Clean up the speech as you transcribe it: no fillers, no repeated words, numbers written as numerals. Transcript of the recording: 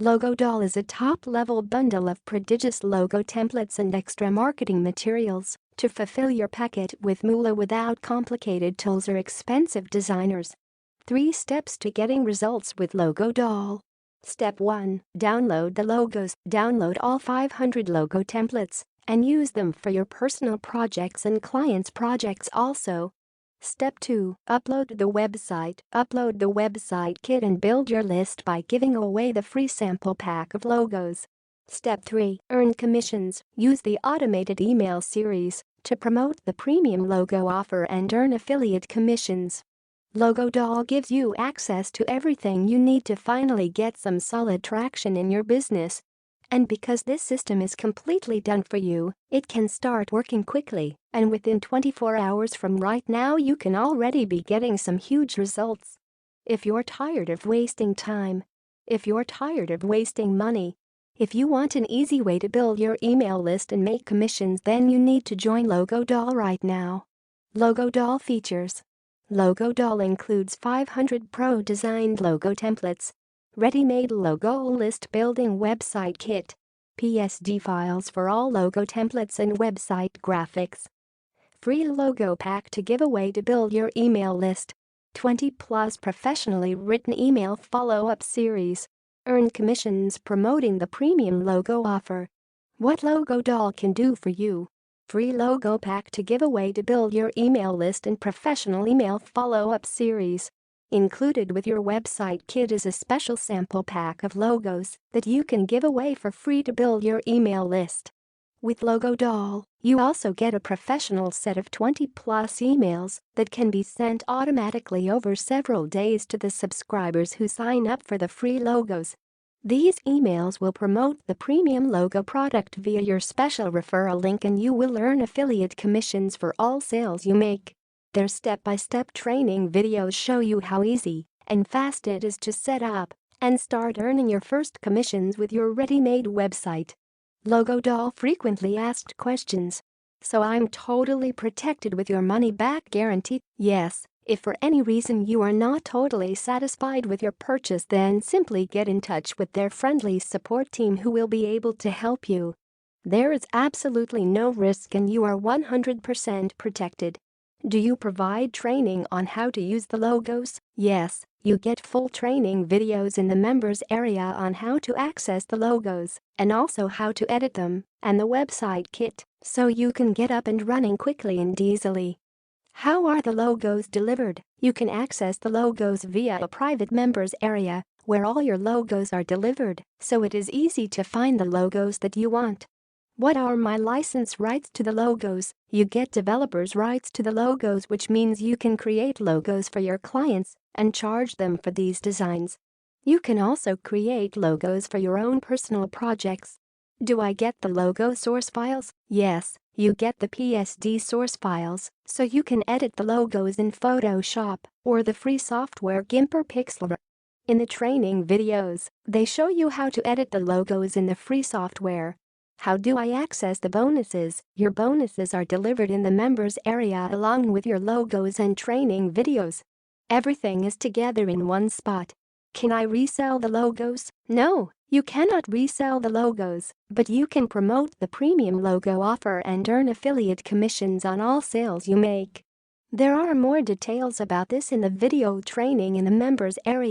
Logo Doll is a top-level bundle of prodigious logo templates and extra marketing materials to fulfill your packet with moolah without complicated tools or expensive designers. 3 steps to getting results with Logo Doll. Step 1. Download the logos. Download all 500 logo templates and use them for your personal projects and clients' projects also. Step 2. Upload the website. Upload the website kit and build your list by giving away the free sample pack of logos. Step 3. Earn commissions. Use the automated email series to promote the premium logo offer and earn affiliate commissions. Logo Doll gives you access to everything you need to finally get some solid traction in your business. And because this system is completely done for you, it can start working quickly, and within 24 hours from right now you can already be getting some huge results. If you're tired of wasting time, if you're tired of wasting money, if you want an easy way to build your email list and make commissions, then you need to join Logo Doll right now. Logo Doll features. Logo Doll includes 500 pro-designed logo templates, ready-made logo list building website kit, PSD files for all logo templates and website graphics, free logo pack to give away to build your email list, 20+ professionally written email follow-up series, earn commissions promoting the premium logo offer. What Logo Doll can do for you. Free logo pack to give away to build your email list and professional email follow-up series. Included with your website kit is a special sample pack of logos that you can give away for free to build your email list. With Logo Doll, you also get a professional set of 20+ emails that can be sent automatically over several days to the subscribers who sign up for the free logos. These emails will promote the premium logo product via your special referral link, and you will earn affiliate commissions for all sales you make. Their step-by-step training videos show you how easy and fast it is to set up and start earning your first commissions with your ready-made website. Logo Doll frequently asked questions. So I'm totally protected with your money-back guarantee? Yes. If for any reason you are not totally satisfied with your purchase, then simply get in touch with their friendly support team who will be able to help you. There is absolutely no risk and you are 100% protected. Do you provide training on how to use the logos? Yes, you get full training videos in the members area on how to access the logos and also how to edit them, and the website kit, so you can get up and running quickly and easily. How are the logos delivered? You can access the logos via a private members area where all your logos are delivered, so it is easy to find the logos that you want. What are my license rights to the logos? You get developers' rights to the logos, which means you can create logos for your clients and charge them for these designs. You can also create logos for your own personal projects. Do I get the logo source files? Yes, you get the PSD source files, so you can edit the logos in Photoshop or the free software GIMP or Pixlr. In the training videos, they show you how to edit the logos in the free software. How do I access the bonuses? Your bonuses are delivered in the members area along with your logos and training videos. Everything is together in one spot. Can I resell the logos? No, you cannot resell the logos, but you can promote the premium logo offer and earn affiliate commissions on all sales you make. There are more details about this in the video training in the members area.